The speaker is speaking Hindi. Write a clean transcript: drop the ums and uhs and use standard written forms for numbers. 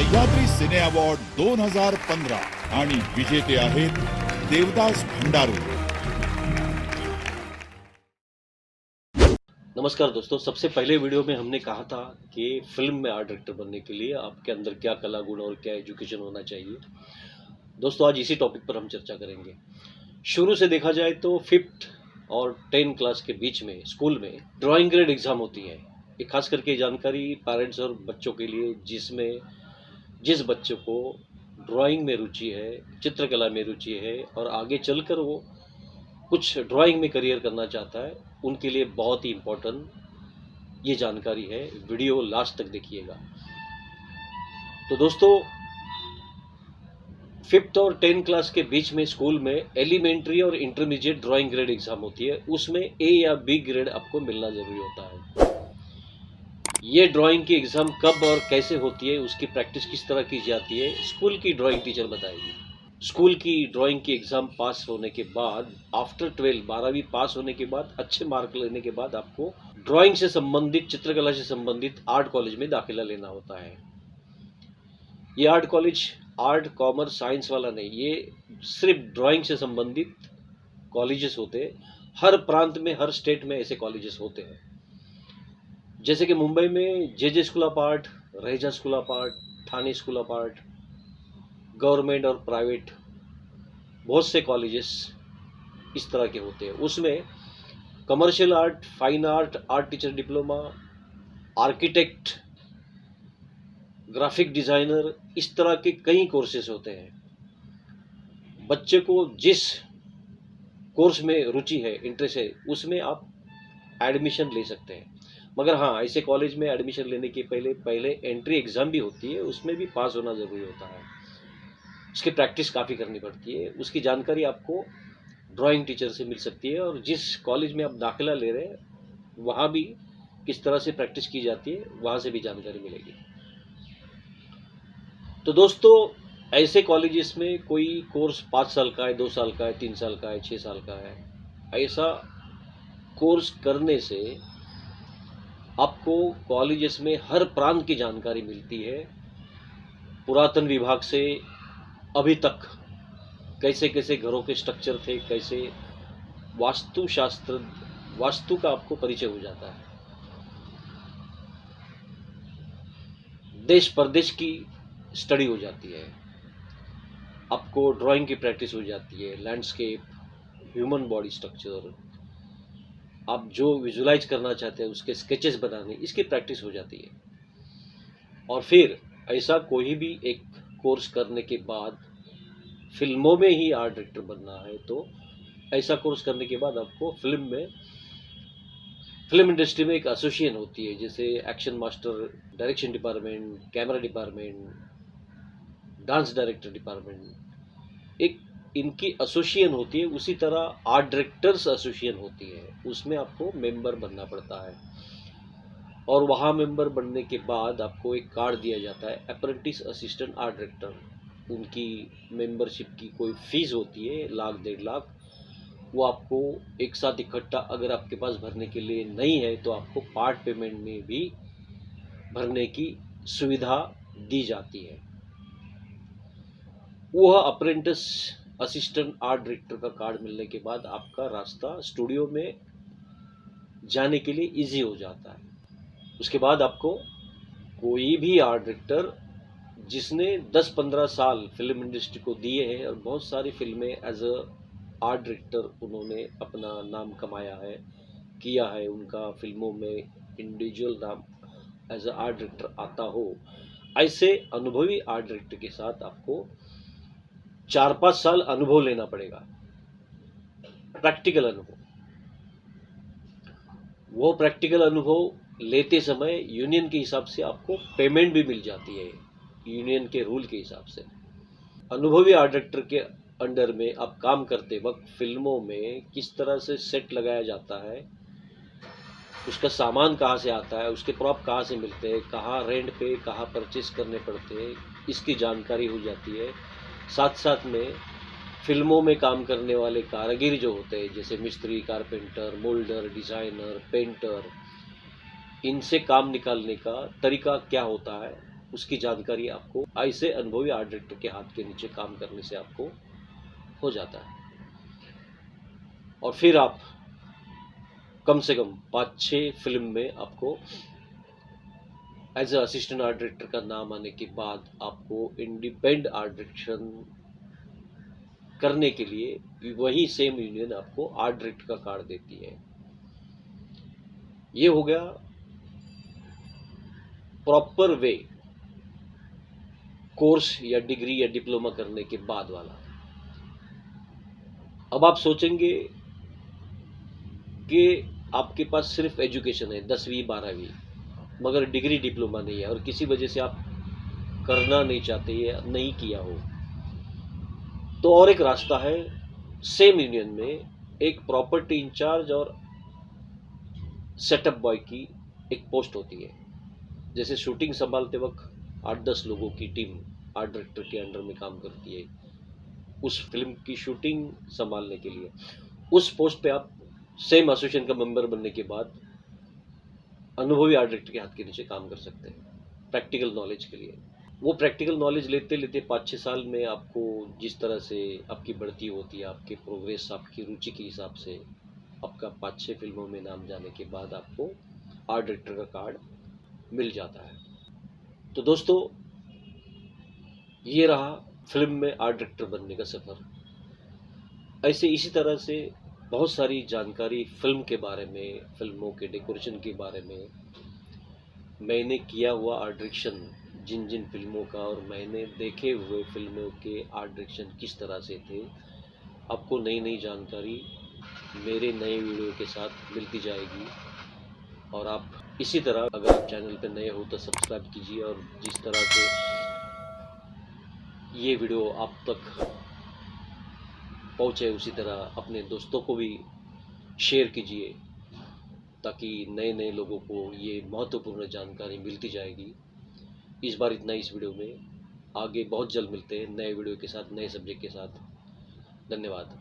सह्याद्री सिने अवॉर्ड 2015 आणि विजेते आहेत देवदास भंडारू। नमस्कार दोस्तों, सबसे पहले वीडियो में हमने कहा था कि फिल्म में आर्ट डायरेक्टर बनने के लिए आपके अंदर क्या कला गुण और क्या एजुकेशन होना चाहिए। दोस्तों, आज इसी टॉपिक पर हम चर्चा करेंगे। शुरू से देखा जाए तो 5th और 10 क्लास के बीच में स्कूल में ड्राइंग ग्रेड एग्ज़ाम होती है। ये खास करके जानकारी पेरेंट्स और बच्चों के लिए जिस बच्चों को ड्राइंग में रुचि है, चित्रकला में रुचि है और आगे चलकर वो कुछ ड्राइंग में करियर करना चाहता है, उनके लिए बहुत ही इम्पोर्टेंट ये जानकारी है। वीडियो लास्ट तक देखिएगा। तो दोस्तों, 5th और 10 क्लास के बीच में स्कूल में एलिमेंट्री और इंटरमीडिएट ड्राइंग ग्रेड एग्जाम होती है। उसमें ए या बी ग्रेड आपको मिलना ज़रूरी होता है। ये ड्राइंग की एग्ज़ाम कब और कैसे होती है, उसकी प्रैक्टिस किस तरह की जाती है, स्कूल की ड्राइंग टीचर बताएगी। स्कूल की ड्राइंग की एग्ज़ाम पास होने के बाद आफ्टर 12वीं पास होने के बाद अच्छे मार्क लेने के बाद आपको ड्राइंग से संबंधित, चित्रकला से संबंधित आर्ट कॉलेज में दाखिला लेना होता है। ये art college art, commerce, science वाला नहीं, ये सिर्फ ड्राइंग से संबंधित कॉलेजेस होते हैं। हर प्रांत में, हर स्टेट में ऐसे कॉलेजेस होते हैं। जैसे कि मुंबई में J school of art, Raheja school of art, Thane school of art, government और प्राइवेट बहुत से कॉलेजेस इस तरह के होते हैं। उसमें commercial art, fine art, art teacher diploma, architect, graphic designer, इस तरह के कई कोर्सेज होते हैं। बच्चे को जिस कोर्स में रुचि है, इंटरेस्ट है, उसमें आप एडमिशन ले सकते हैं। मगर हाँ, ऐसे कॉलेज में एडमिशन लेने के पहले एंट्री एग्ज़ाम भी होती है, उसमें भी पास होना ज़रूरी होता है। उसकी प्रैक्टिस काफ़ी करनी पड़ती है। उसकी जानकारी आपको ड्राइंग टीचर से मिल सकती है और जिस कॉलेज में आप दाखिला ले रहे हैं वहाँ भी किस तरह से प्रैक्टिस की जाती है, वहाँ से भी जानकारी मिलेगी। तो दोस्तों, ऐसे कॉलेजेस में कोई कोर्स 5 साल का है, 2 साल का है, 3 साल का है, 6 साल का है। ऐसा कोर्स करने से आपको कॉलेजेस में हर प्रांत की जानकारी मिलती है। पुरातन विभाग से अभी तक कैसे कैसे घरों के स्ट्रक्चर थे, कैसे वास्तु का आपको परिचय हो जाता है। देश परदेश की स्टडी हो जाती है। आपको ड्राइंग की प्रैक्टिस हो जाती है, लैंडस्केप, ह्यूमन बॉडी स्ट्रक्चर, आप जो विजुलाइज करना चाहते हैं उसके स्केचेस बनाने, इसकी प्रैक्टिस हो जाती है। और फिर ऐसा कोई भी एक कोर्स करने के बाद फिल्मों में ही आर्ट डायरेक्टर बनना है, तो ऐसा कोर्स करने के बाद आपको फिल्म इंडस्ट्री में एक एसोसिएशन होती है, जैसे action master, direction department, camera department, dance director department, एक इनकी एसोसिएशन होती है। उसी तरह आर्ट डायरेक्टर्स एसोसिएशन होती है, उसमें आपको मेंबर बनना पड़ता है। और वहाँ मेंबर बनने के बाद आपको एक कार्ड दिया जाता है, अप्रेंटिस असिस्टेंट आर्ट डायरेक्टर। उनकी मेंबरशिप की कोई फीस होती है, 1 लाख 1.5 लाख, वो आपको एक साथ इकट्ठा, अगर आपके पास भरने के लिए नहीं है तो आपको पार्ट पेमेंट में भी भरने की सुविधा दी जाती है। वह अप्रेंटिस असिस्टेंट आर्ट डायरेक्टर का कार्ड मिलने के बाद आपका रास्ता स्टूडियो में जाने के लिए इजी हो जाता है। उसके बाद आपको कोई भी आर्ट डायरेक्टर जिसने 10-15 साल फिल्म इंडस्ट्री को दिए हैं और बहुत सारी फिल्में एज अ आर्ट डायरेक्टर उन्होंने अपना नाम कमाया है, किया है, उनका फिल्मों में इंडिविजुअल नाम एज अ आर्ट डायरेक्टर आता हो, ऐसे अनुभवी आर्ट डायरेक्टर के साथ आपको 4-5 साल अनुभव लेना पड़ेगा, प्रैक्टिकल अनुभव। वो प्रैक्टिकल अनुभव लेते समय यूनियन के हिसाब से आपको पेमेंट भी मिल जाती है, यूनियन के रूल के हिसाब से। अनुभवी आर्ट डायरेक्टर के अंडर में आप काम करते वक्त फिल्मों में किस तरह से सेट लगाया जाता है, उसका सामान कहाँ से आता है, उसके प्रॉप कहाँ से मिलते हैं, कहाँ रेंट पे, कहाँ परचेस करने पड़ते हैं, इसकी जानकारी हो जाती है। साथ साथ में फिल्मों में काम करने वाले कारीगर जो होते हैं, जैसे मिस्त्री, कारपेंटर, मोल्डर, डिज़ाइनर, पेंटर, इनसे काम निकालने का तरीका क्या होता है, उसकी जानकारी आपको ऐसे अनुभवी आर्ट डायरेक्टर के हाथ के नीचे काम करने से आपको हो जाता है। और फिर आप कम से कम 5-6 फिल्म में आपको as a assistant art director का नाम आने के बाद आपको इंडिपेंडेंट आर्ट डायरेक्शन करने के लिए वही सेम यूनियन आपको आर्ट डायरेक्टर का कार्ड देती है। ये हो गया प्रॉपर वे कोर्स या डिग्री या डिप्लोमा करने के बाद वाला। अब आप सोचेंगे कि आपके पास सिर्फ एजुकेशन है 10वीं 12वीं, मगर डिग्री डिप्लोमा नहीं है और किसी वजह से आप करना नहीं चाहते या नहीं किया हो, तो और एक रास्ता है। सेम यूनियन में एक प्रॉपर्टी इंचार्ज और सेटअप बॉय की एक पोस्ट होती है। जैसे शूटिंग संभालते वक्त 8-10 लोगों की टीम आर्ट डायरेक्टर के अंडर में काम करती है उस फिल्म की शूटिंग संभालने के लिए। उस पोस्ट पे आप सेम एसोसिएशन का मेंबर बनने के बाद अनुभवी आर्ट डायरेक्टर के हाथ के नीचे काम कर सकते हैं प्रैक्टिकल नॉलेज के लिए। वो प्रैक्टिकल नॉलेज लेते लेते 5-6 साल में आपको जिस तरह से आपकी बढ़ती होती है, आपके प्रोग्रेस, आपकी रुचि के हिसाब से आपका 5-6 फिल्मों में नाम जाने के बाद आपको आर्ट डायरेक्टर का कार्ड मिल जाता है। तो दोस्तों, ये रहा फिल्म में आर्ट डायरेक्टर बनने का सफ़र। ऐसे इसी तरह से बहुत सारी जानकारी फिल्म के बारे में, फिल्मों के डेकोरेशन के बारे में, मैंने किया हुआ आर्ट डायरेक्शन जिन जिन फिल्मों का और मैंने देखे हुए फिल्मों के आर्ट डायरेक्शन किस तरह से थे, आपको नई नई जानकारी मेरे नए वीडियो के साथ मिलती जाएगी। और आप इसी तरह अगर आप चैनल पर नए हो तो सब्सक्राइब कीजिए और जिस तरह से ये वीडियो आप तक पहुँचे उसी तरह अपने दोस्तों को भी शेयर कीजिए ताकि नए नए लोगों को ये महत्वपूर्ण जानकारी मिलती जाएगी। इस बार इतना इस वीडियो में, आगे बहुत जल्द मिलते हैं नए वीडियो के साथ, नए सब्जेक्ट के साथ। धन्यवाद।